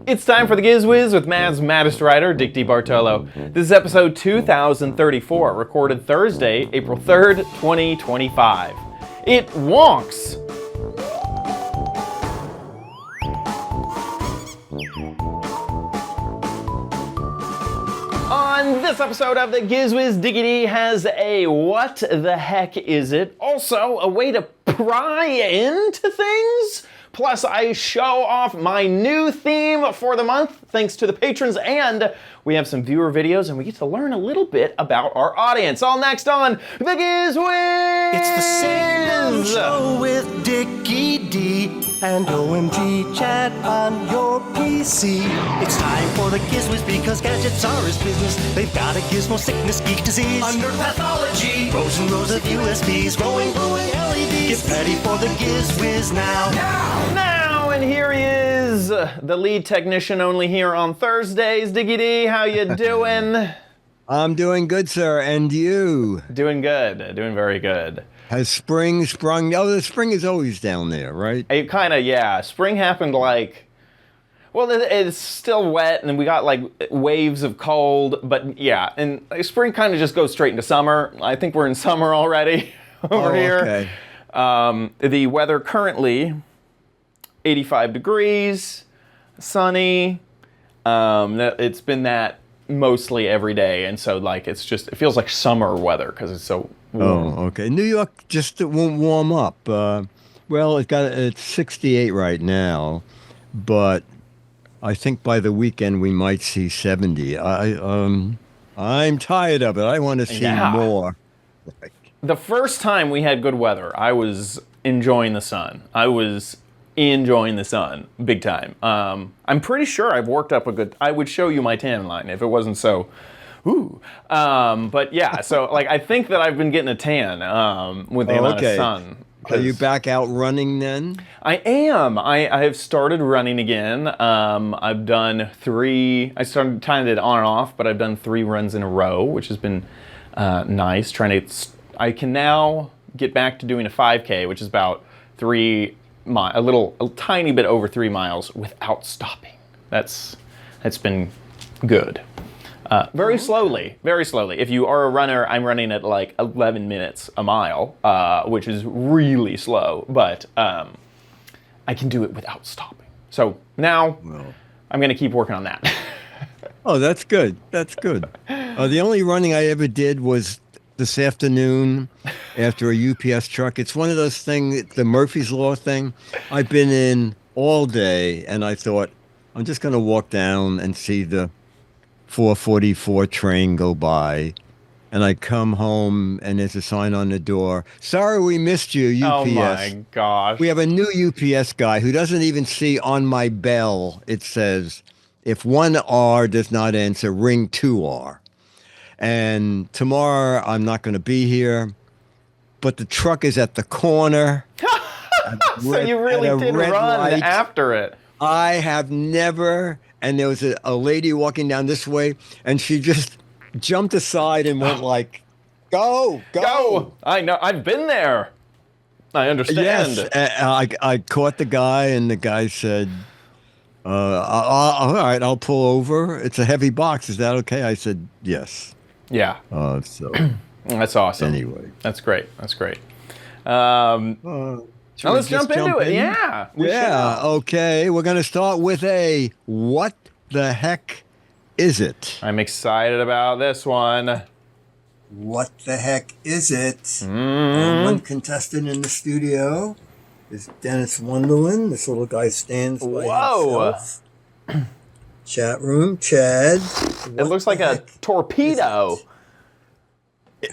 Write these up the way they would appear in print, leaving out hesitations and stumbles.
It's time for the Giz Wiz with Mad's maddest writer, Dick DeBartolo. This is episode 2034, recorded Thursday, April 3rd, 2025. It wonks! On this episode of the Giz Wiz, Diggity has a what the heck is it? Also, a way to pry into things? Plus, I show off my new theme for the month, thanks to the patrons, and we have some viewer videos, and we get to learn a little bit about our audience. All next on the Giz Wiz! It's the same show with Dickie D and OMG chat on your PC. It's time for the Giz Wiz because gadgets are his business. They've got a gizmo sickness, geek disease, under pathology, rows and rows of USBs, glowing LEDs. Get ready for the Giz Wiz now. Now, and here he is, the lead technician only here on Thursdays. Diggy D, how you doing? I'm doing good, sir, and you? Doing good, doing very good. Has spring sprung? Oh, the spring is always down there, right? It kind of, yeah. Spring happened like, well, it's still wet, and we got like waves of cold, but yeah, and spring kind of just goes straight into summer. I think we're in summer already over here. Okay. The weather currently, 85 degrees, sunny. It's been that mostly every day, and so like it feels like summer weather because it's so warm. Oh, okay. New York just won't warm up. Well, it's 68 right now, but I think by the weekend we might see 70. I'm tired of it. I want to see more. Right. The first time we had good weather, I was enjoying the sun. Big time. I'm pretty sure I've worked up I would show you my tan line if it wasn't so, but yeah, so like I think that I've been getting a tan with the amount of sun. Are you back out running then? I am. I have started running again. I've done I started tying it on and off, but I've done 3 runs in a row, which has been nice. I can now get back to doing a 5K, which is about a tiny bit over 3 miles without stopping. That's been good. Very slowly. If you are a runner, I'm running at like 11 minutes a mile, which is really slow, but I can do it without stopping. So now I'm going to keep working on that. Oh, that's good. That's good. The only running I ever did was this afternoon after a UPS truck. It's one of those things, the Murphy's Law thing. I've been in all day, and I thought, I'm just going to walk down and see the 444 train go by. And I come home, and there's a sign on the door. Sorry we missed you, UPS. Oh, my gosh. We have a new UPS guy who doesn't even see on my bell, it says, if 1R does not answer, ring 2R. And tomorrow I'm not going to be here, but the truck is at the corner. So you really did run light after it. I have never, and there was a lady walking down this way, and she just jumped aside and went like, go. I know, I've been there. I understand. Yes, I caught the guy, and the guy said, all right, I'll pull over. It's a heavy box. Is that okay? I said, yes. Yeah. So that's awesome. Anyway, that's great. Now let's jump into it. Yeah. Okay. We're going to start with a what the heck is it? I'm excited about this one. What the heck is it? And one contestant in the studio is Dennis Wonderland. This little guy stands by himself. Chat room, Chad. It looks like a torpedo.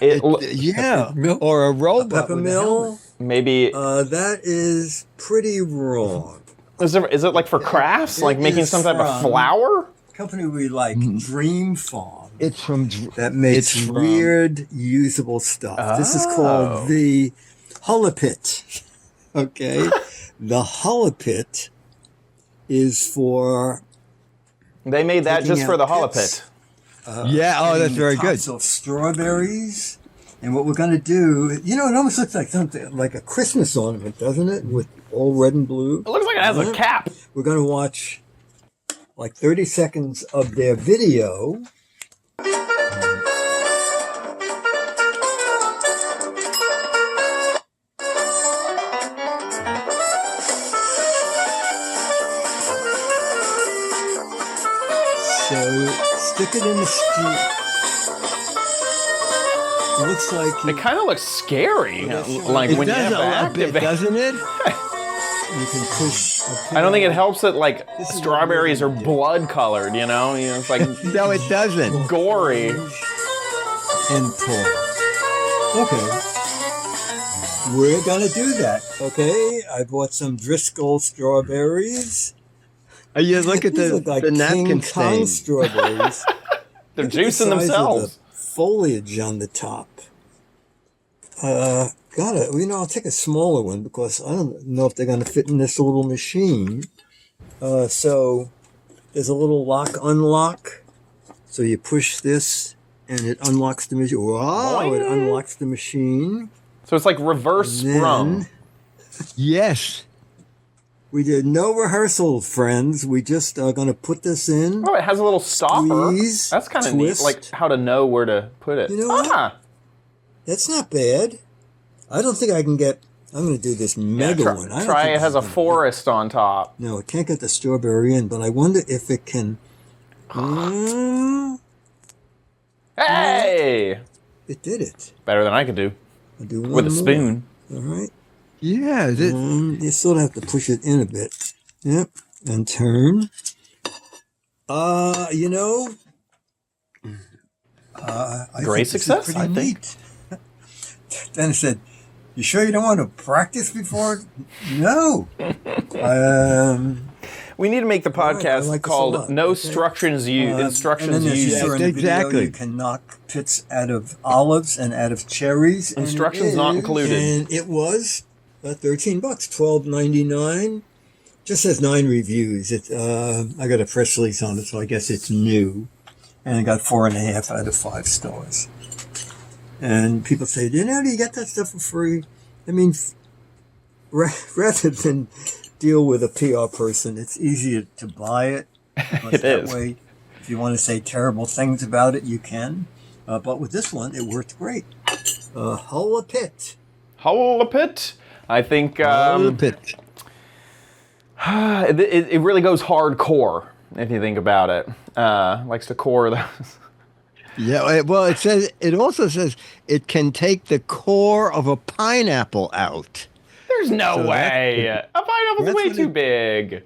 Or a robot. Peppermill. Maybe. That is pretty wrong. Is it like for crafts? Like making some type of flower? Company we like, Dream Farm. It's from that makes weird, usable stuff. This is called the Hulipit. Okay, the Hulipit is for. They made that just for the Hulipit. That's very good. So strawberries, and what we're going to do, it almost looks like something like a Christmas ornament, doesn't it? With all red and blue. It looks like it has a cap. We're going to watch like 30 seconds of their video. So stick it in the street. It looks like It kind of looks scary. Like It when you does have to a bit, activate. doesn't it? you can push. I don't think it helps that like This is what strawberries are we do. blood colored. You know, it's like No, it doesn't. gory. And pull. Okay. We're gonna do that. Okay. I bought some Driscoll strawberries. You look at These look like the napkin King Kong stain. strawberries. They're Look at the juicing size of themselves. the foliage on the top. I'll take a smaller one because I don't know if they're gonna fit in this little machine. So there's a little unlock. So you push this and it unlocks the machine. Wow, it Boing. unlocks the machine. So it's like reverse Then- sprung. Yes. We did no rehearsal, friends. We just are gonna put this in. Oh, it has a little stopper. Squeeze, That's kind of neat. twist. Like how to know where to put it. You know what? Ah, That's not bad. I don't think I can get. I'm gonna do this mega try, one. I don't try think it has this a is gonna forest on top. No, it can't get the strawberry in, but I wonder if it can. Hey! It did it. Better than I could do I'll do one with a more. spoon. All right. Yeah. You still have to push it in a bit. Yep. And turn. You know. I Great think this is success, pretty I think. neat. Then I said, "You sure you don't want to practice before?" No. We need to make the right, I podcast like this a called lot, "No okay. Instructions Used." And Instructions then as you used. saw in the video, Exactly. you can knock pits out of olives and out of cherries. and it Instructions not is- included. And it was $13, $12.99. Just has 9 reviews. I got a press release on it, so I guess it's new. And it got 4.5 out of 5 stars. And people say, do you get that stuff for free? I mean, rather than deal with a PR person, it's easier to buy it. Because It that is. way, if you want to say terrible things about it, you can. But with this one, it worked great. Holla Pit. Holla pit. I think Pit. it really goes hardcore if you think about it. Likes to core those. Yeah. Well, it also says it can take the core of a pineapple out. There's no So way. A pineapple's that's way what too it- big.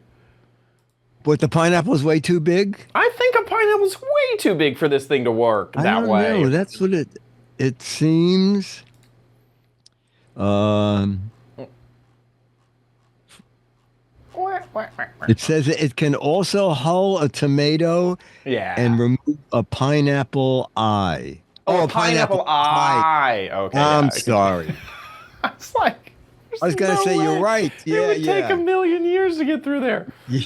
But the pineapple's way too big. I think a pineapple's way too big for this thing to work I that don't way. know. That's what it seems. It says it can also hull a tomato Yeah. and remove a pineapple eye. a pineapple eye. Okay. I'm yeah. sorry. It's like. there's I was gonna no say you're way. right. It Yeah, would take yeah. a million years to get through there. Yeah.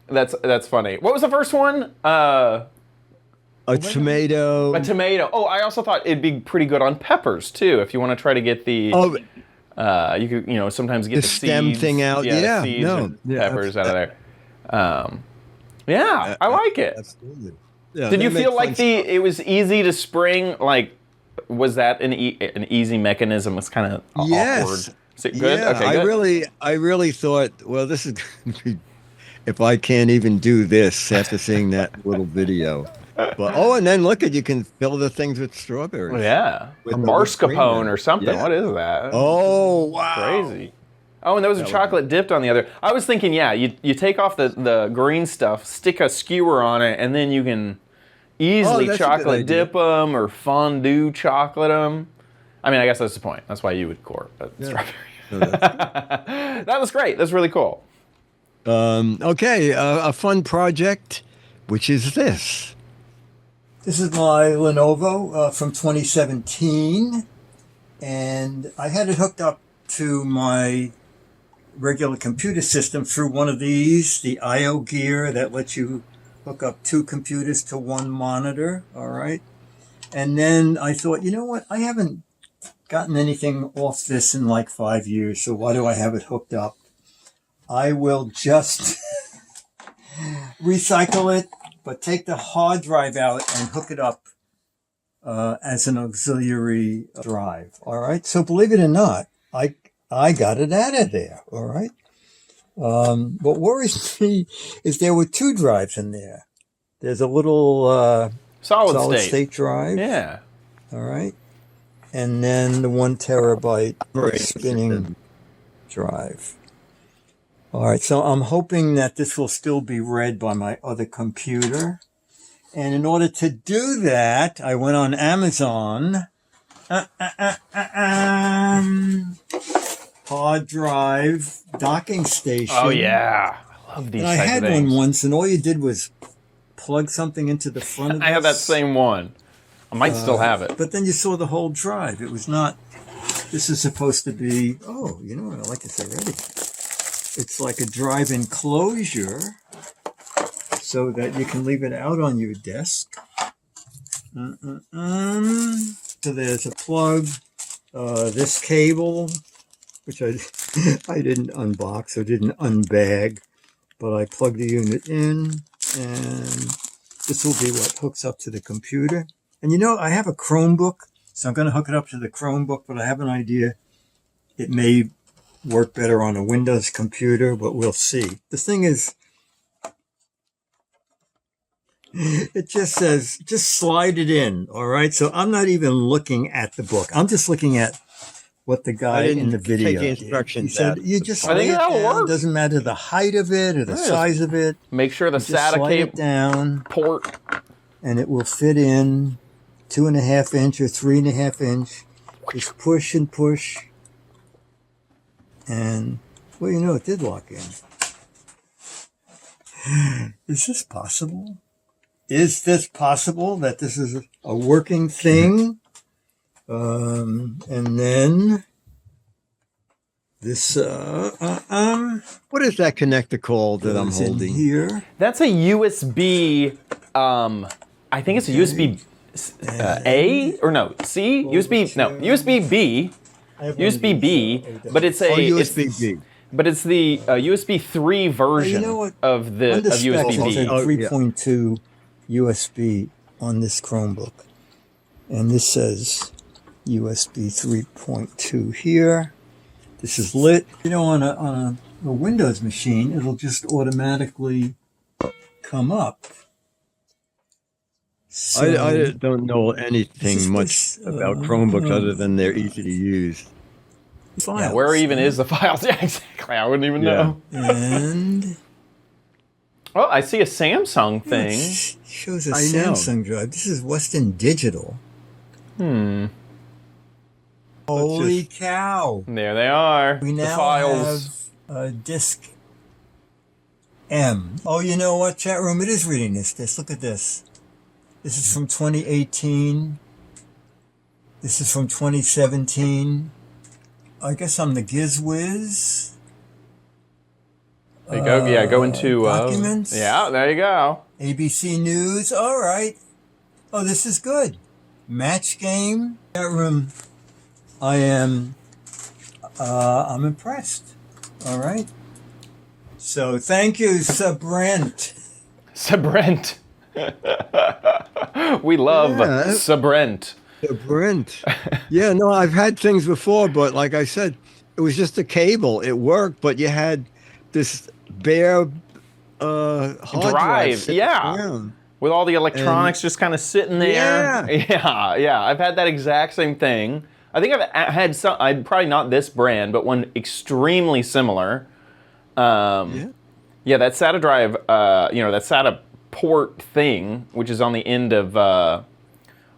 That's funny. What was the first one? A tomato. A tomato. Oh, I also thought it'd be pretty good on peppers too. If you want to try to get the, Oh, you could, sometimes get The the stem seeds, thing out. the Yeah, seeds no. and Yeah, peppers out of there. Yeah, I like it. absolutely. Yeah, Did they you make feel like fun it was easy to spring? Like, was that an easy mechanism? It's kind of Yes. awkward. Is it good? Yeah, Okay, good. I really thought, well, this is going to be, if I can't even do this after seeing that little video. But and then look you can fill the things with strawberries. Yeah, With or the whipped cream mascarpone in it. or something. Yeah. What is that? Oh, wow. Crazy. Oh, and there was a chocolate dipped on the other. I was thinking, yeah, you take off the green stuff, stick a skewer on it, and then you can easily that's a good chocolate idea. dip them or fondue chocolate them. I mean, I guess that's the point. That's why you would core strawberry. That was great. That's really cool. Okay, a fun project, which is this. This is my Lenovo from 2017, and I had it hooked up to my regular computer system through one of these, the I/O gear that lets you hook up 2 computers to 1 monitor, all right? And then I thought, you know what, I haven't gotten anything off this in like 5 years, so why do I have it hooked up? I will just recycle it, but take the hard drive out and hook it up as an auxiliary drive. All right. So believe it or not, I got it out of there. All right. What worries me is there were 2 drives in there. There's a little Solid state drive. Yeah. All right. And then the 1 terabyte spinning drive. All right. So I'm hoping that this will still be read by my other computer. And in order to do that, I went on Amazon. Hard drive docking station. Oh yeah, I love these. And I type had of things. one once, and all you did was plug something into the front of it. I have that same one. I might still have it. But then you saw the whole drive. It was not. This is supposed to be. Oh, you know what? I like this already. It's like a drive enclosure, so that you can leave it out on your desk. So there's a plug. This cable, which I didn't unbox or didn't unbag, but I plugged the unit in, and this will be what hooks up to the computer. And you know, I have a Chromebook, so I'm going to hook it up to the Chromebook, but I have an idea. It may work better on a Windows computer, but we'll see. The thing is, it just says, just slide it in, all right? So I'm not even looking at the book. I'm just looking at what the guy in the video take the did. instructions He said, out. you just I lay think it that'll down. work. Doesn't matter the height of it or the size of it. Make sure the Just SATA slide it cable down, port. and it will fit in 2.5 inch or 3.5 inch. Just push and push. And, well, you know, it did lock in. Is this possible? Is this possible that this is a working thing? And then this, What is that connector called that I'm goes in holding? here. That's a USB. I think it's a USB A or no C. USB no USB B. I have one of USB B. these, But it's a Oh, it's- USB-B. But it's the USB 3 version know what? of the Under of specs, USB it B. said Oh, 3.2 USB on this Chromebook. And this says USB 3.2 here. This is lit. You know, on a Windows machine, it'll just automatically come up. So, I don't know anything This is much this, about Chromebooks other than they're easy to use. Yeah, files. where even is the files? Yeah, exactly. I wouldn't even know. And Oh, I see a Samsung thing. it shows a I know. Samsung drive. This is Western Digital. Holy cow. There they are. We the now files. have disk M. Oh, you know what, chat room? It is reading this. Look at this. This is from 2018. This is from 2017. I guess I'm the Giz Wiz. There you go. Yeah, go into documents. yeah, there you go. ABC News. All right. Oh, this is good. Match game. Chat room. I'm impressed. All right. So thank you, Sabrent. Sabrent. We love Yeah. Sabrent. Brent. Yeah, no, I've had things before, but like I said, it was just a cable. It worked, but you had this bare hard drive sitting yeah. around. With all the electronics just kind of sitting there. Yeah. Yeah. I've had that exact same thing. I think I've had some. I'd probably not this brand, but one extremely similar. Yeah, that SATA drive. That SATA port thing, which is on the end of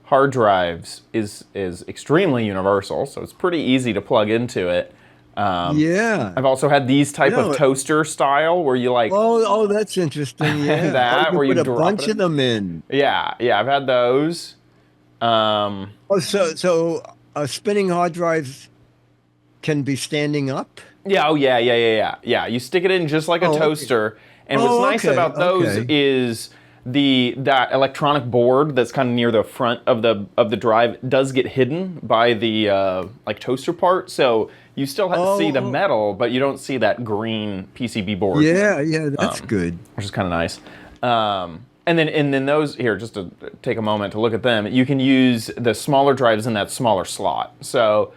hard drives, is extremely universal. So it's pretty easy to plug into it. Yeah. I've also had these type No, of toaster style where you like. Oh, that's interesting. Yeah. That, you where you put a drop bunch it of them in. Yeah, I've had those. Oh, so spinning hard drives can be standing up? Yeah, oh yeah. You stick it in just like a Oh, okay. toaster. And what's Oh, nice okay, about those okay. is that electronic board that's kind of near the front of the drive does get hidden by the like toaster part. So you still have to see the metal, but you don't see that green PCB board. Yeah, that's good. Which is kind of nice. And then those here, just to take a moment to look at them, you can use the smaller drives in that smaller slot. So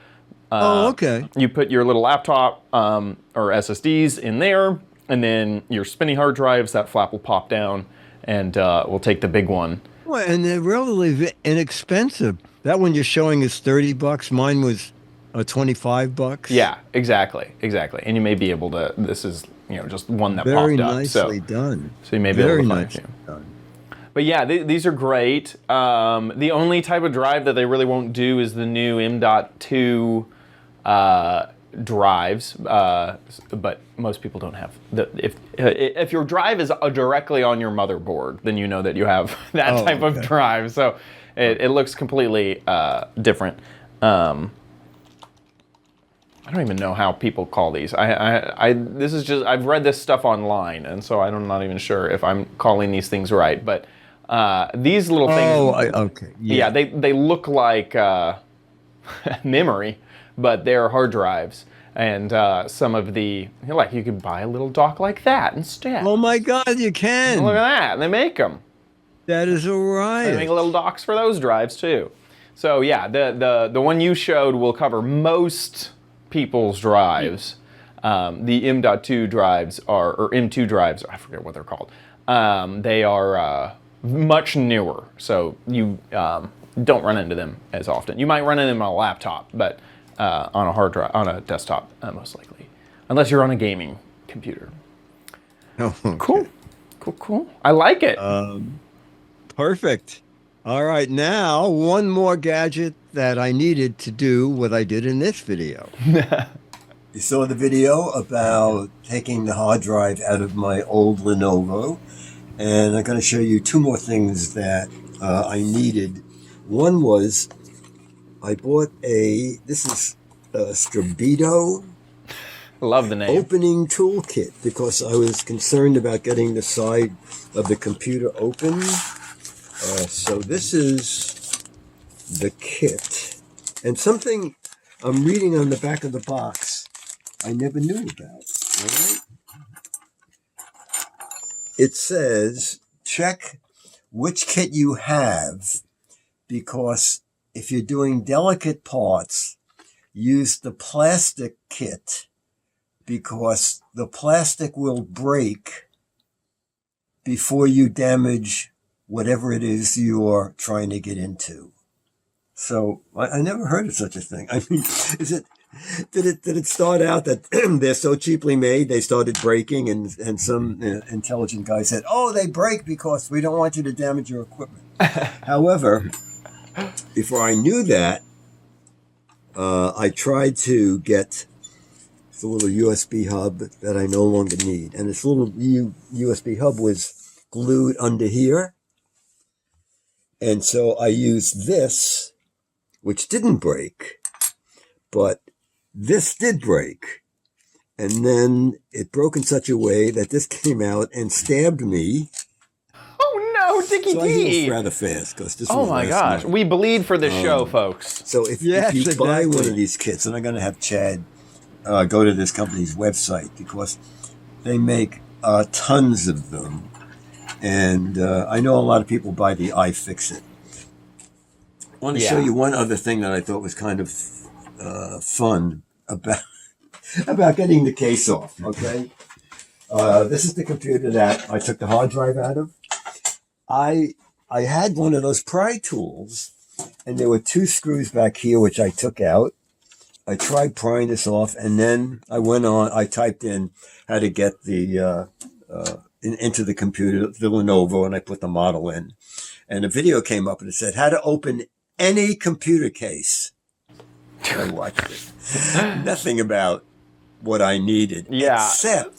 okay. you put your little laptop or SSDs in there, and then your spinning hard drives, that flap will pop down, and we'll take the big one. Well, and they're relatively inexpensive. That one you're showing is $30. Mine was $25. Yeah, exactly. And you may be able to. This is just one that Very popped up. nicely done. So you may be Very able to find nicely you. done. But yeah, these are great. The only type of drive that they really won't do is the new M.2 drives. But most people don't have if your drive is directly on your motherboard, then you know that you have that type of drive. So it looks completely different. I don't even know how people call these. This is just, I've read this stuff online, and so I'm not even sure if I'm calling these things right. But these little things. Okay. Yeah, they look like memory, but they're hard drives. And some of the, you could buy a little dock like that instead. Oh my God, you can. Look at that. They make them. That is all right. They make little docks for those drives too. So yeah, the one you showed will cover most people's drives. The M.2 drives or M2 drives, I forget what they're called. They are much newer, so you don't run into them as often. You might run into them on a laptop, but on a hard drive, on a desktop, most likely, unless you're on a gaming computer. Oh, okay. Cool. I like it. Perfect. All right, now one more gadget that I needed to do what I did in this video. You saw the video about taking the hard drive out of my old Lenovo, and I'm going to show you two more things that I needed. One was I bought this is a Strabito Love the name. opening toolkit because I was concerned about getting the side of the computer open. So this is the kit, and something I'm reading on the back of the box I never knew about. All right? It says, check which kit you have, because if you're doing delicate parts, use the plastic kit, because the plastic will break before you damage whatever it is you're trying to get into. So I never heard of such a thing. I mean, did it start out that they're so cheaply made they started breaking, and some intelligent guy said, "Oh, they break because we don't want you to damage your equipment." However, before I knew that, I tried to get the little USB hub that I no longer need, and this little USB hub was glued under here. And so I used this, which didn't break, but this did break. And then it broke in such a way that this came out and stabbed me. Oh no, Dickie So I D! healed rather fast because this Oh was my last gosh, night. we bleed for this show, folks. So if you buy one of these kits, and I'm going to have Chad go to this company's website because they make tons of them. And I know a lot of people buy the iFixit. I want to show you one other thing that I thought was kind of fun about getting the case off, okay? This is the computer that I took the hard drive out of. I had one of those pry tools, and there were two screws back here, which I took out. I tried prying this off, and then I typed in how to get the into the computer, the Lenovo, and I put the model in. And a video came up, and it said how to open any computer case. I watched it. Nothing about what I needed. Yeah. Except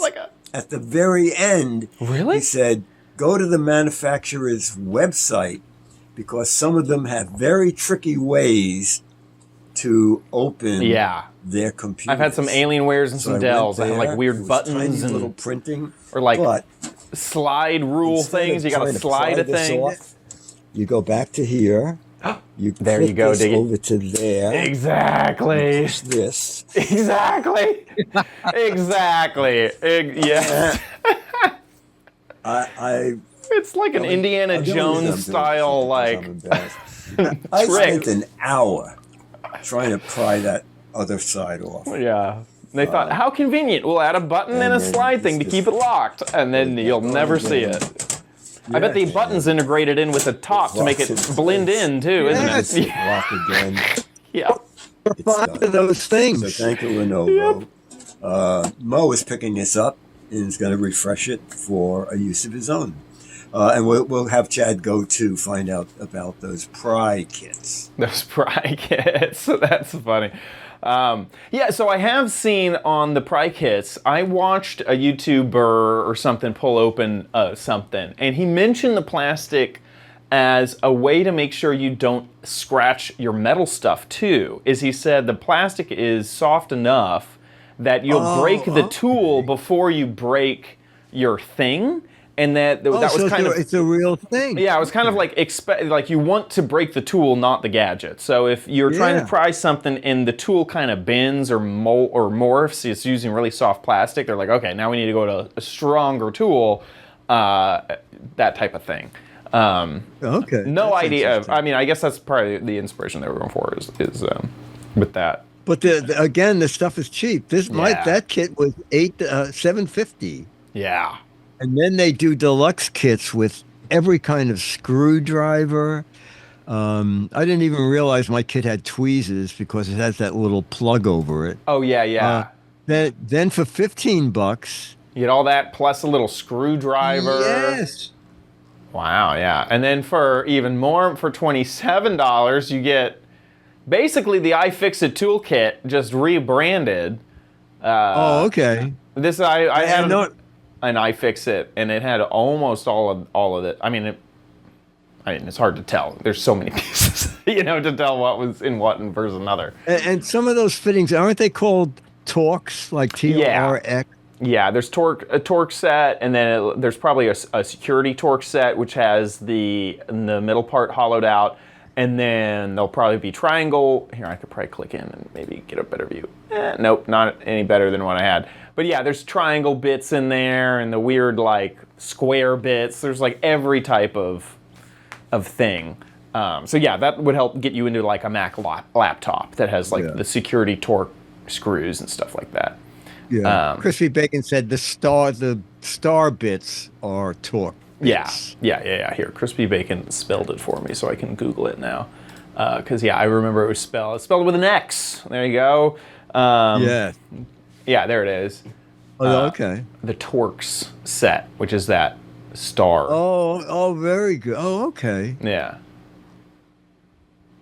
at the very end, he said, go to the manufacturer's website because some of them have very tricky ways to open their computers. I've had some Alienwares and some Dells that have like weird buttons and little printing, or like slide rule things. You got to slide a thing. You go back to here. There you go, Diggy. Over to there. Exactly. Push this. Exactly. Exactly. Yes. I It's like an Indiana I'm the only reason I'm Jones doing style, this like, is because I'm embarrassed. I trick. spent an hour trying to pry that other side off. Yeah. They thought, how convenient. We'll add a button and a and then slide thing to it's keep it locked, and then you'll never see it. I bet the button's integrated in with the top to make it blend in, too, Yes. isn't it? Lock again. Yeah. We're fond of those So things. thank you, Lenovo. Mo is picking this up and is going to refresh it for a use of his own. And we'll have Chad go to find out about those pry kits. Those pry kits. That's funny. Yeah, so I have seen on the pry kits, I watched a YouTuber or something pull open something, and he mentioned the plastic as a way to make sure you don't scratch your metal stuff too. Is he said the plastic is soft enough that you'll break the tool before you break your thing. And that was so kind of, it's a real thing. yeah, it was kind of like like you want to break the tool, not the gadget. So if you're trying to pry something and the tool kind of bends or morphs, it's using really soft plastic. They're like, okay, now we need to go to a stronger tool, that type of thing. Okay. No That's idea. interesting. I mean, I guess that's probably the inspiration they were going for is with that. But again, the stuff is cheap. Yeah. That kit was $750. Yeah. And then they do deluxe kits with every kind of screwdriver. I didn't even realize my kit had tweezers because it has that little plug over it. Oh yeah, yeah. Then for $15, You get all that plus a little screwdriver. yes, Wow, yeah. And then for even more, for $27, you get basically the iFixit toolkit just rebranded. okay. This I had know- an iFixit, and it had almost all of it. I mean, it's hard to tell. There's so many pieces, to tell what was in what and versus another. And some of those fittings, aren't they called Torx, like TORX? Yeah, there's a torque set, and then there's probably a security torque set, which has the middle part hollowed out, and then there'll probably be triangle. Here, I could probably click in and maybe get a better view. Nope, not any better than what I had. But yeah, there's triangle bits in there, and the weird like square bits. There's like every type of thing. So yeah, that would help get you into like a Mac laptop that has like the security torque screws and stuff like that. Yeah. Crispy Bacon said the star bits are torque bits. Yeah. Here, Crispy Bacon spelled it for me, so I can Google it now. Because I remember it was spelled with an X. There you go. Yeah. Yeah, there it is. Okay. The Torx set, which is that star. Oh, very good. Oh, okay. Yeah.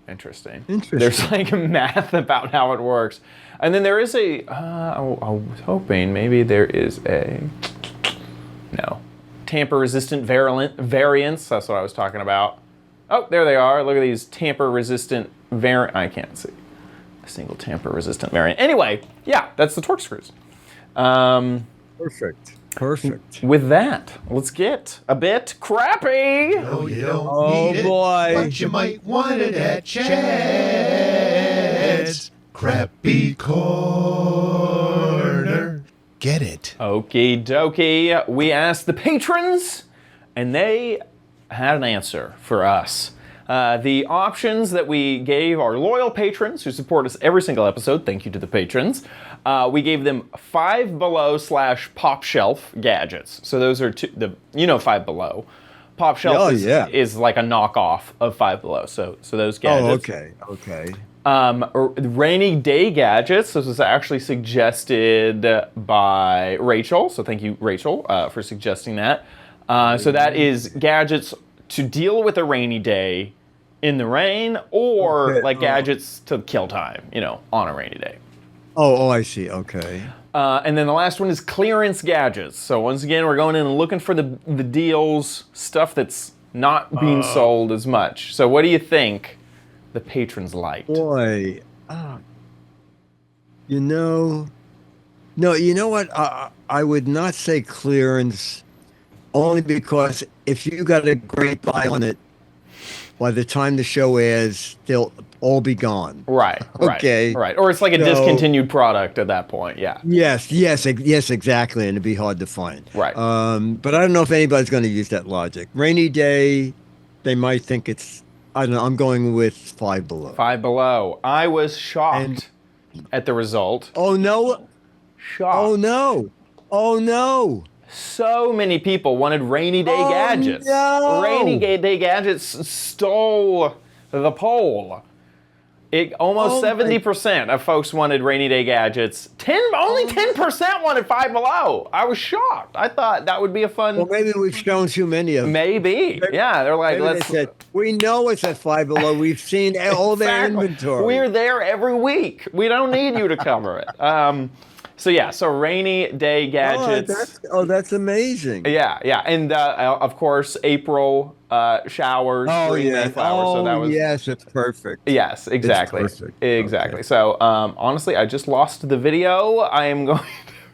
Interesting. Interesting. There's like math about how it works. And then there is I was hoping maybe there is tamper-resistant variants. That's what I was talking about. Oh, there they are. Look at these tamper-resistant variant. I can't see a single tamper-resistant variant. Anyway, yeah, that's the Torx screws. Perfect. With that, let's get a bit crappy. Oh, you don't Oh, need boy. it, but you might want it at Chad's Crappy Corner. Get it? Okie dokie. We asked the patrons, and they had an answer for us. The options that we gave our loyal patrons who support us every single episode, thank you to the patrons, we gave them Five Below / Pop Shelf gadgets. So those are Five Below. Pop Shelf is like a knockoff of Five Below. So those gadgets. Oh, okay. Rainy day gadgets. This was actually suggested by Rachel. So thank you, Rachel, for suggesting that. So that is gadgets to deal with a rainy day in the rain, or gadgets to kill time, on a rainy day. Oh, I see. Okay. And then the last one is clearance gadgets. So once again, we're going in and looking for the deals, stuff that's not being sold as much. So what do you think the patrons liked? Boy, no, you know what? I would not say clearance, only because if you got a great buy on it, by the time the show airs, they'll all be gone. Right. Okay. Right. Or it's like a So- discontinued product at that point. Yeah. Yes, exactly, and it'd be hard to find. Right. But I don't know if anybody's going to use that logic. Rainy day, they might think it's. I don't know. I'm going with Five Below. Five Below. I was shocked at the result. Oh no! Shocked. Oh no! Oh no! So many people wanted Rainy Day Oh, Gadgets. no. Rainy Day Gadgets stole the poll. Almost 70% of folks wanted Rainy Day Gadgets. Only 10% wanted Five Below. I was shocked. I thought that would be a fun. Well, maybe we've shown too many of them. Maybe. Yeah, they're like, Maybe let's. they said, we know it's at Five Below. We've seen all their Exactly. inventory. We're there every week. We don't need you to cover it. So Rainy Day Gadgets. That's amazing. Yeah, and of course April showers, green Mayflower. So that was yes, it's perfect. yes, exactly, It's perfect. exactly. Okay. So honestly, I just lost the video. I am going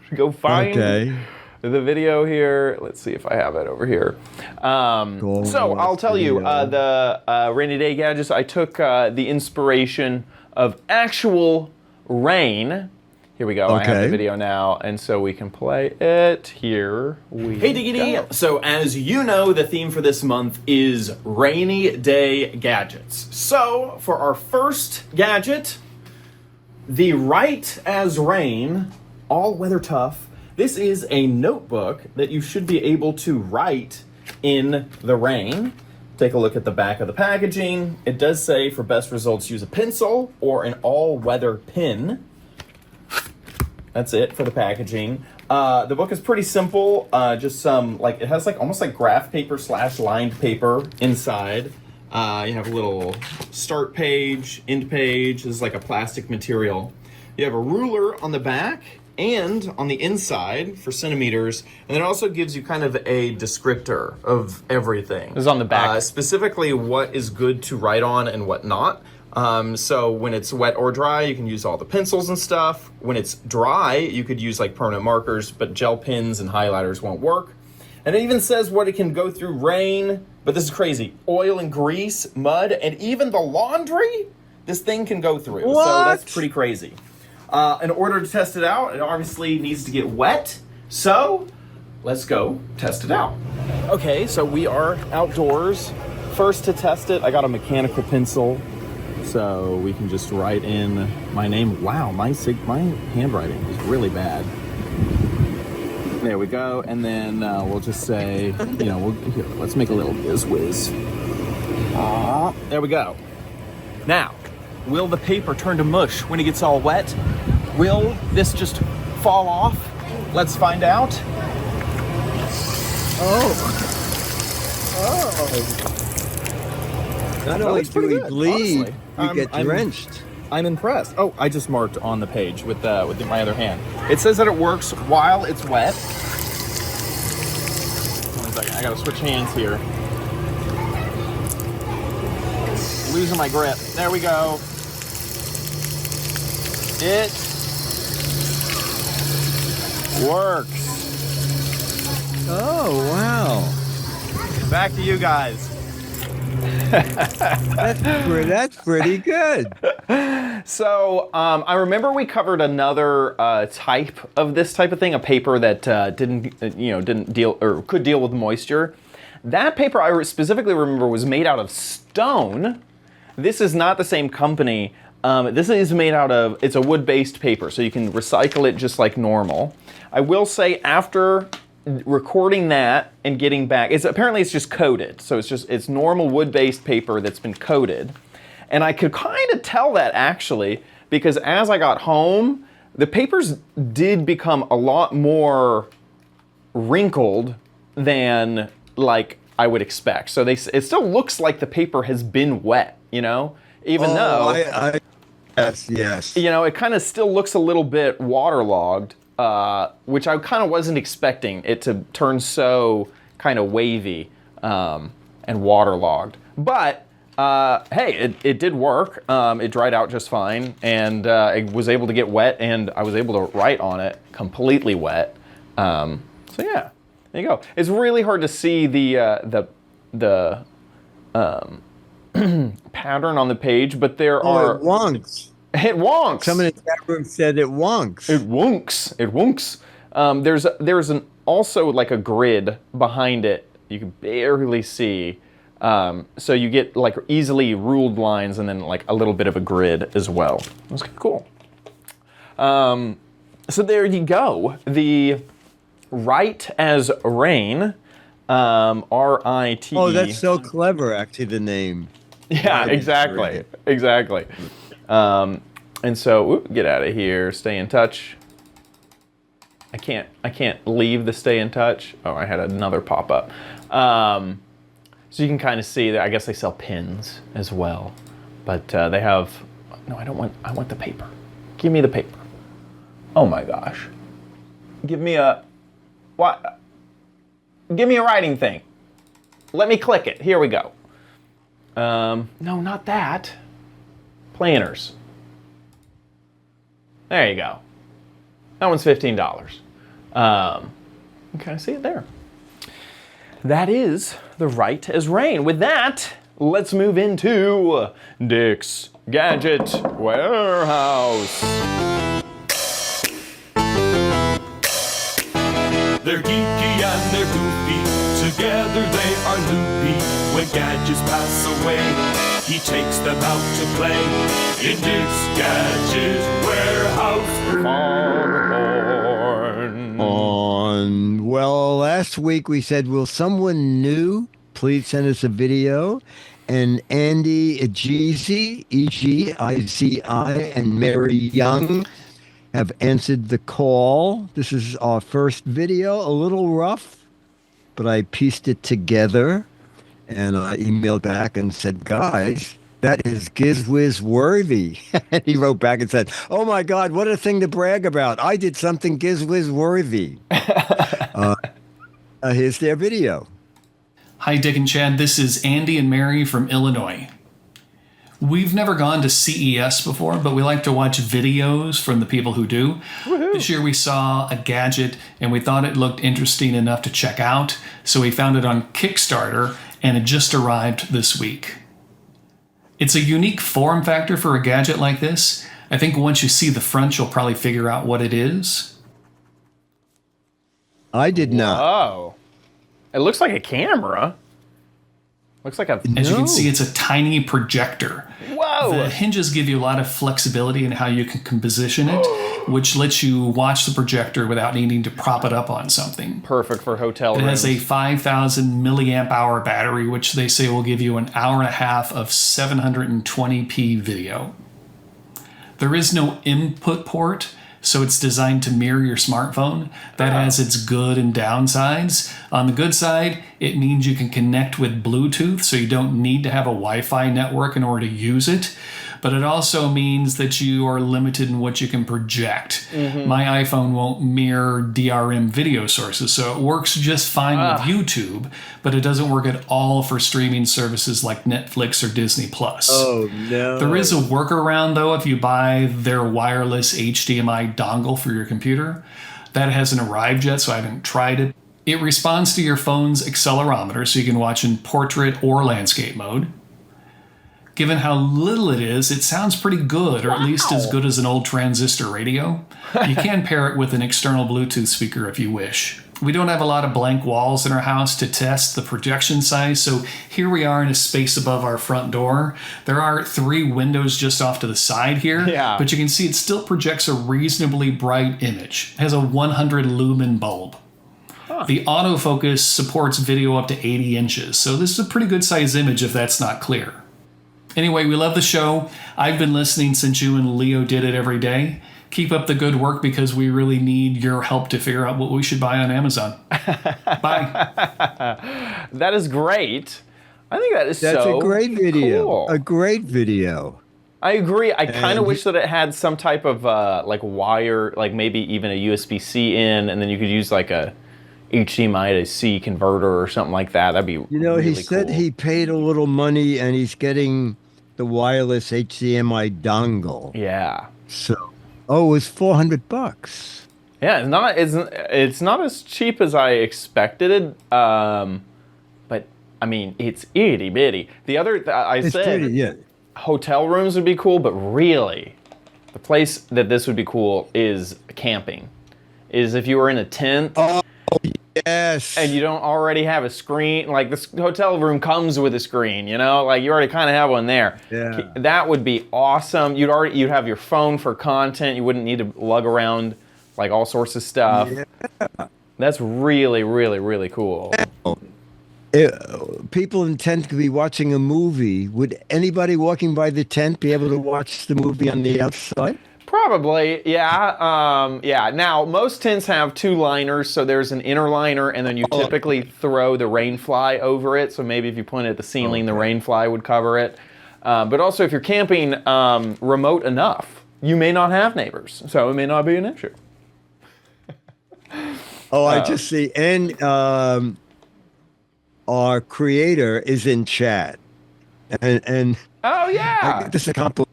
to go find the video here. Let's see if I have it over here. So I'll tell you, the Rainy Day Gadgets. I took the inspiration of actual rain. Here we go. I have the video now, and so we can play it. Here we Hey Diggity! So as you know, the theme for this month is Rainy Day Gadgets. So for our first gadget, the Write as Rain All Weather Tough. This is a notebook that you should be able to write in the rain. Take a look at the back of the packaging. It does say for best results use a pencil or an all-weather pen. That's it for the packaging. The book is pretty simple. Just some, it has almost like graph paper / lined paper inside. You have a little start page, end page. This is like a plastic material. You have a ruler on the back and on the inside for centimeters. And then it also gives you kind of a descriptor of everything. This is on the back. Specifically what is good to write on and what not. So when it's wet or dry, you can use all the pencils and stuff. When it's dry, you could use permanent markers, but gel pens and highlighters won't work. And it even says what it can go through rain, but this is crazy. Oil and grease, mud, and even the laundry, this thing can go through. What? So that's pretty crazy. In order to test it out, it obviously needs to get wet. So let's go test it out. Okay, so we are outdoors. First to test it, I got a mechanical pencil. So we can just write in my name. Wow, my handwriting is really bad. There we go, and then we'll just say, here, let's make a little Giz Wiz. There we go. Now, will the paper turn to mush when it gets all wet? Will this just fall off? Let's find out. Not only do we good, bleed, honestly. we get drenched. I'm impressed. Oh, I just marked on the page with my other hand. It says that it works while it's wet. 1 second, I gotta switch hands here. Losing my grip. There we go. It works. Oh, wow. Back to you guys. That's pretty good. So I remember we covered another type of this type of thing, a paper that didn't deal or could deal with moisture. That paper I specifically remember was made out of stone. This is not the same company. This is made out of, it's a wood-based paper, so you can recycle it just like normal. I will say after recording that and getting back, apparently it's just coated. So it's normal wood-based paper that's been coated. And I could kind of tell that actually, because as I got home, the papers did become a lot more wrinkled than I would expect. So it still looks like the paper has been wet, even though yes. it kind of still looks a little bit waterlogged, which I kind of wasn't expecting it to turn so kind of wavy and waterlogged. But hey, it did work. It dried out just fine, and I was able to get wet, and I was able to write on it completely wet. So yeah, there you go. It's really hard to see the pattern on the page, but there Oh, are it wonks. it wonks. Someone in the chat room said it wonks. It wonks. It wonks. There's also like a grid behind it. You can barely see. So you get like easily ruled lines and then like a little bit of a grid as well. That's cool. So there you go. The Right as Rain, R-I-T-E. Oh, that's so clever, actually, the name. Yeah, exactly. Exactly. And so, get out of here. Stay in touch. I can't leave the stay in touch. Oh, I had another pop up. So you can kind of see that. I guess they sell pins as well, but they have. No, I want the paper. Give me the paper. Oh my gosh. Give me a what? Give me a writing thing. Let me click it. Here we go. No, not that. Planners. There you go. That one's $15. You can kind of see it there. That is the Right as Rain. With that, let's move into Dick's Gadget Warehouse. They're geeky and they're goofy, together they are loopy. When gadgets pass away, he takes them out to play in Dick's Gadget Warehouse. Well, last week we said, will someone new please send us a video? And Andy Egizi, E-G-I-Z-I, and Mary Young have answered the call. This is our first video, a little rough, but I pieced it together, and I emailed back and said, guys, that is Giz Wiz worthy. And he wrote back and said, oh my God, what a thing to brag about. I did something Giz Wiz worthy. Here's their video. Hi, Dick and Chad. This is Andy and Mary from Illinois. We've never gone to CES before, but we like to watch videos from the people who do. Woohoo. This year we saw a gadget and we thought it looked interesting enough to check out, so we found it on Kickstarter and it just arrived this week. It's a unique form factor for a gadget like this. I think once you see the front, you'll probably figure out what it is. I did not. Oh. It looks like a camera. Looks like a... As you can see, it's a tiny projector. Whoa! The hinges give you a lot of flexibility in how you can position it, which lets you watch the projector without needing to prop it up on something. Perfect for hotel rooms. It has a 5,000 milliamp hour battery, which they say will give you an hour and a half of 720p video. There is no input port, so it's designed to mirror your smartphone. That has its good and downsides. On the good side, it means you can connect with Bluetooth, so you don't need to have a Wi-Fi network in order to use it. But it also means that you are limited in what you can project. Mm-hmm. My iPhone won't mirror DRM video sources, so it works just fine with YouTube, but it doesn't work at all for streaming services like Netflix or Disney+. Oh, no. There is a workaround, though, if you buy their wireless HDMI dongle for your computer. That hasn't arrived yet, so I haven't tried it. It responds to your phone's accelerometer, so you can watch in portrait or landscape mode. Given how little it is, it sounds pretty good, or at least as good as an old transistor radio. You can pair it with an external Bluetooth speaker if you wish. We don't have a lot of blank walls in our house to test the projection size, so here we are in a space above our front door. There are 3 windows just off to the side here, but you can see it still projects a reasonably bright image. It has a 100 lumen bulb. The autofocus supports video up to 80 inches, so this is a pretty good size image if that's not clear. Anyway, we love the show. I've been listening since you and Leo did it every day. Keep up the good work because we really need your help to figure out what we should buy on Amazon. Bye. That is great. I think that's a great video. Cool. A great video. I agree. I kind of wish that it had some type of like wire, like maybe even a USB-C in, and then you could use like a HDMI to C converter or something like that. That'd be really he said cool. he paid a little money and he's getting the wireless HDMI dongle. Yeah. So, it was $400. Yeah, it's not as cheap as I expected it. But I mean, it's itty bitty. The other, I It's said, pretty, yeah. hotel rooms would be cool, but really, the place that this would be cool is camping. Is if you were in a tent. Oh, yes. And you don't already have a screen, like this hotel room comes with a screen, you know, like you already kind of have one there. Yeah. That would be awesome. You'd have your phone for content. You wouldn't need to lug around like all sorts of stuff. Yeah. That's really, really, really cool. People in tent could be watching a movie. Would anybody walking by the tent be able to watch the movie on the outside? Probably, yeah. Yeah. Now, most tents have two liners, so there's an inner liner, and then you typically throw the rain fly over it. So maybe if you point it at the ceiling, the rain fly would cover it. But also, if you're camping remote enough, you may not have neighbors, so it may not be an issue. I just see. And our creator is in chat. And Oh, yeah. this is a compliment.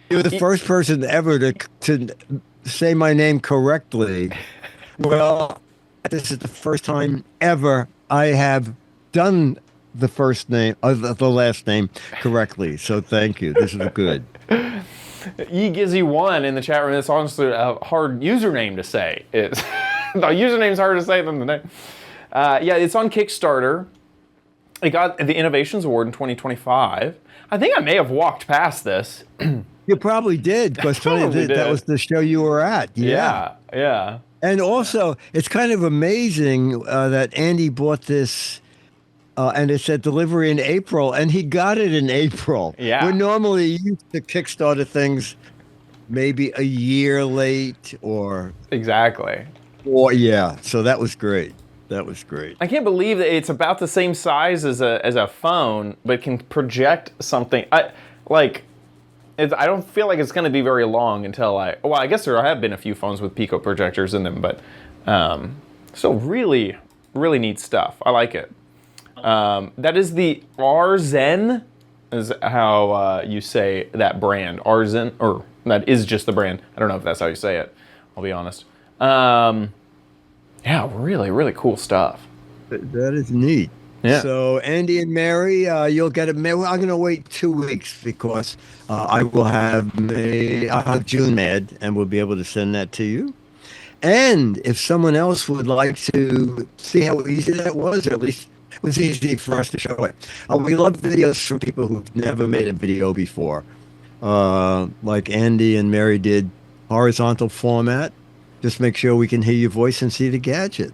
You're the first person ever to say my name correctly. Well, this is the first time ever I have done the first name, the last name correctly. So thank you. This is good. Gizzy1 in the chat room. It's honestly a hard username to say. The username's harder to say than the name. Yeah, it's on Kickstarter. It got the Innovations Award in 2025. I think I may have walked past this. You probably did, because that was the show you were at. Yeah. And also, it's kind of amazing that Andy bought this, and it said delivery in April, and he got it in April. Yeah. We're normally used to Kickstarter things maybe a year late or... Exactly. Yeah, so that was great. That was great. I can't believe that it's about the same size as a phone, but can project something. I don't feel like it's going to be very long until I guess there have been a few phones with Pico projectors in them, but still really, really neat stuff. I like it. That is the Arzen, is how you say that brand. Arzen, or that is just the brand. I don't know if that's how you say it. I'll be honest. Yeah, really, really cool stuff. That is neat. Yeah. So Andy and Mary, you'll get it. I'm going to wait 2 weeks because I'll have June Med, and we'll be able to send that to you. And if someone else would like to see how easy that was, or at least it was easy for us to show it. We love videos from people who've never made a video before, like Andy and Mary did horizontal format. Just make sure we can hear your voice and see the gadget.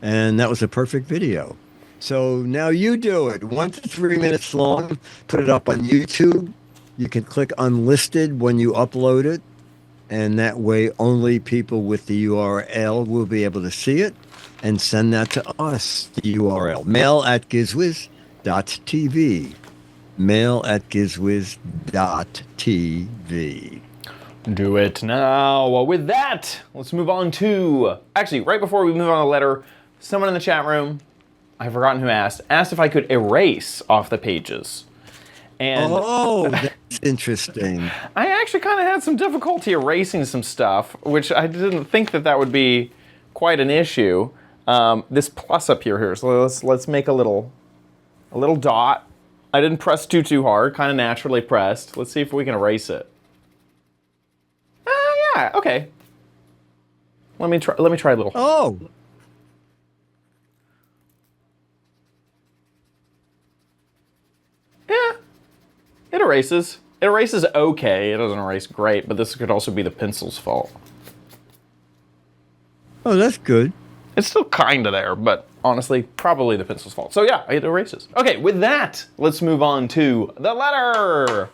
And that was a perfect video. So now you do it. 1 to 3 minutes long. Put it up on YouTube. You can click unlisted when you upload it. And that way only people with the URL will be able to see it and send that to us, the URL. mail@gizwiz.tv. mail@gizwiz.tv. Do it now. Well, with that, let's move on to... Actually, right before we move on to the letter, someone in the chat room, I've forgotten who asked if I could erase off the pages. And that's interesting. I actually kind of had some difficulty erasing some stuff, which I didn't think that would be quite an issue. This plus up here, so let's make a little dot. I didn't press too hard, kind of naturally pressed. Let's see if we can erase it. Yeah, okay. Let me try a little. Oh. Yeah. It erases. It erases okay. It doesn't erase great, but this could also be the pencil's fault. Oh, that's good. It's still kind of there, but honestly, probably the pencil's fault. So yeah, it erases. Okay, with that, let's move on to the letter.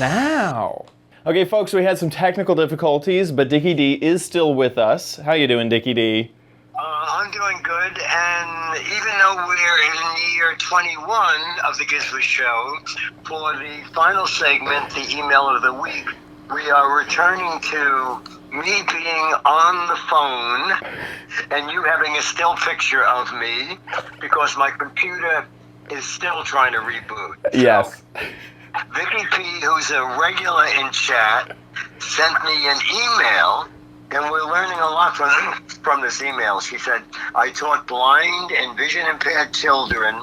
Now. Okay, folks, we had some technical difficulties, but Dickie D is still with us. How you doing, Dickie D? I'm doing good, and even though we're in year 21 of the Giz Wiz show, for the final segment, the email of the week, we are returning to me being on the phone and you having a still picture of me because my computer is still trying to reboot. Yes. Vicky P, who's a regular in chat, sent me an email, and we're learning a lot from this email. She said, I taught blind and vision impaired children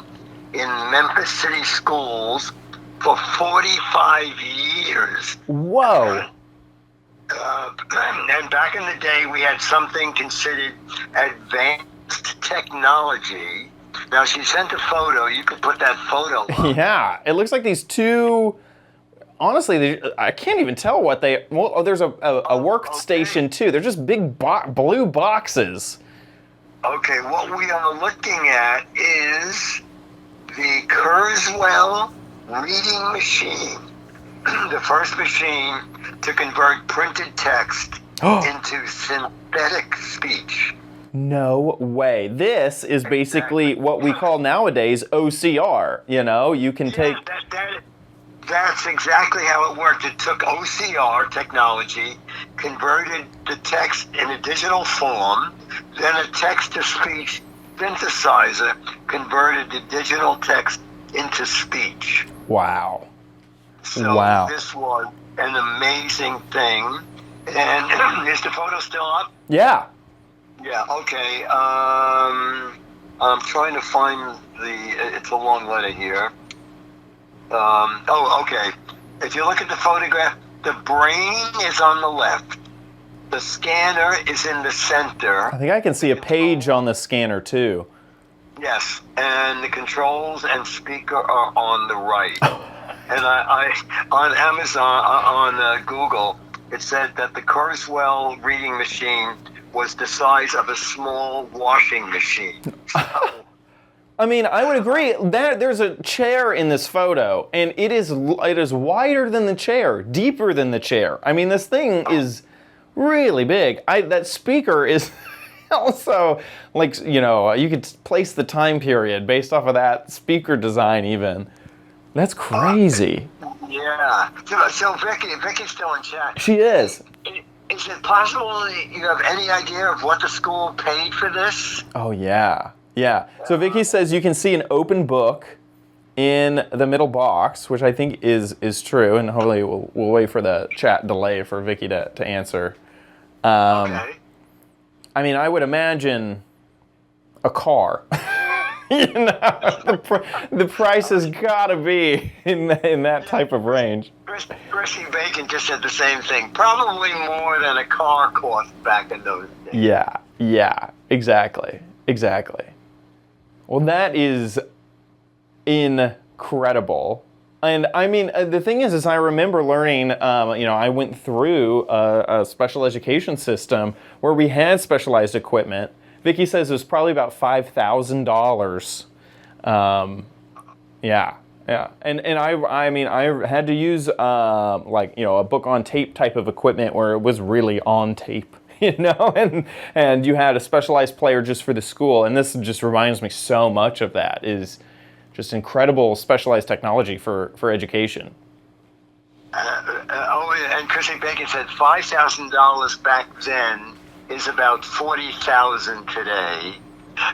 in Memphis City schools for 45 years. Whoa. And back in the day, we had something considered advanced technology. Now, she sent a photo. You could put that photo up. Yeah, it looks like these two. Honestly, I can't even tell what they. Well, there's a workstation too. They're just big blue boxes. Okay, what we are looking at is the Kurzweil reading machine, the first machine to convert printed text into synthetic speech. No way. This is basically what we call nowadays OCR. You know, you can take. That's exactly how it worked. It took OCR technology, converted the text in a digital form, then a text-to-speech synthesizer converted the digital text into speech. Wow. So wow. This was an amazing thing. And is the photo still up? Yeah. Yeah, okay. I'm trying to find it's a long letter here. Okay. If you look at the photograph, the brain is on the left. The scanner is in the center. I think I can see a page on the scanner too. Yes, and the controls and speaker are on the right. And I on Amazon, on Google, it said that the Kurzweil reading machine was the size of a small washing machine. I mean, I would agree. There's a chair in this photo, and it is wider than the chair, deeper than the chair. I mean, this thing is really big. That speaker is also, like, you know, you could place the time period based off of that speaker design even. That's crazy. Yeah. So Vicky's still in chat. She is. Is it possible you have any idea of what the school paid for this? Oh, yeah. Yeah. So Vicky says you can see an open book in the middle box, which I think is true, and hopefully we'll wait for the chat delay for Vicky to answer. Okay. I mean, I would imagine a car. You know, the price has got to be in that type of range. Chrissy Bacon just said the same thing. Probably more than a car cost back in those days. Yeah, exactly. Well, that is incredible. And I mean, the thing is I remember learning, you know, I went through a special education system where we had specialized equipment. Vicky says it was probably about $5,000. Yeah. And I mean, I had to use, like, you know, a book on tape type of equipment where it was really on tape. You know, and you had a specialized player just for the school, and this just reminds me so much of that. Is just incredible specialized technology for education. And Chrissy Bacon said $5,000 back then is about $40,000 today.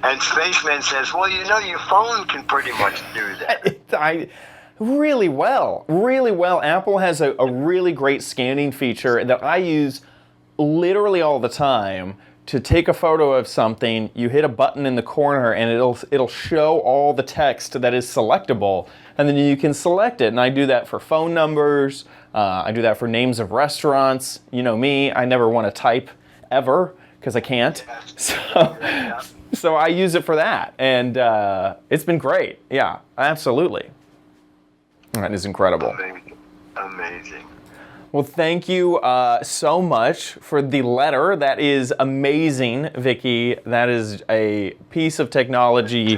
And Spaceman says, well, you know, your phone can pretty much do that. Really well. Apple has a really great scanning feature that I use literally all the time to take a photo of something. You hit a button in the corner and it'll show all the text that is selectable, and then you can select it. And I do that for phone numbers. I do that for names of restaurants. You know me, I never want to type ever because I can't. So I use it for that, and it's been great. Yeah, absolutely. That is incredible. Amazing. Well, thank you so much for the letter. That is amazing, Vicky. That is a piece of technology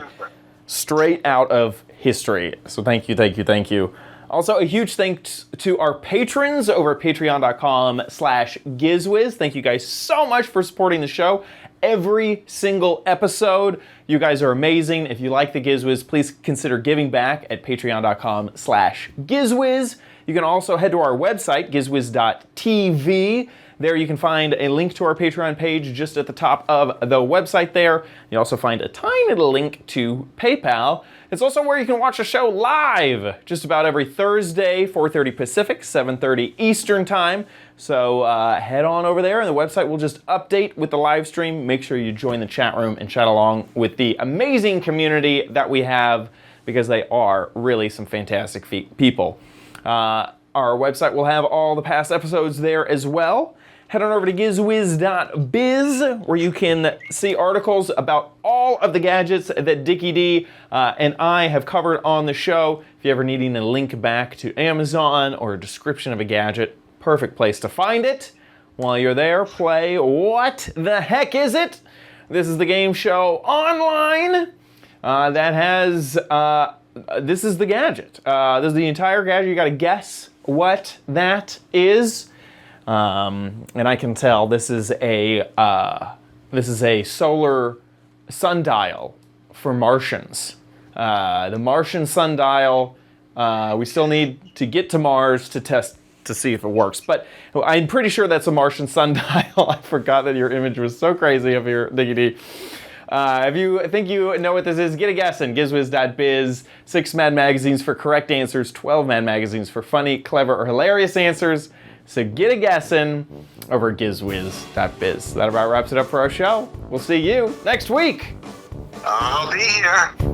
straight out of history. So thank you. Also, a huge thanks to our patrons over at patreon.com/Giz Wiz. Thank you guys so much for supporting the show every single episode. You guys are amazing. If you like the Giz Wiz, please consider giving back at patreon.com/Giz Wiz. You can also head to our website, gizwiz.tv. There you can find a link to our Patreon page just at the top of the website there. You also find a tiny little link to PayPal. It's also where you can watch the show live just about every Thursday, 4:30 Pacific, 7:30 Eastern Time. So head on over there, and the website will just update with the live stream. Make sure you join the chat room and chat along with the amazing community that we have, because they are really some fantastic people. Our website will have all the past episodes there as well. Head on over to gizwiz.biz, where you can see articles about all of the gadgets that Dickie D and I have covered on the show. If you're ever needing a link back to Amazon or a description of a gadget, perfect place to find it. While you're there, play What the Heck Is It? This is the game show online that has, this is the gadget. This is the entire gadget. You gotta guess what that is. And I can tell this is a solar sundial for Martians. The Martian sundial. We still need to get to Mars to test to see if it works. But I'm pretty sure that's a Martian sundial. I forgot that your image was so crazy of your Diggity. If you think you know what this is, get a guess in gizwiz.biz. 6 Mad Magazines for correct answers, 12 Mad Magazines for funny, clever, or hilarious answers. So get a guessing over at gizwiz.biz. That about wraps it up for our show. We'll see you next week. I'll be here.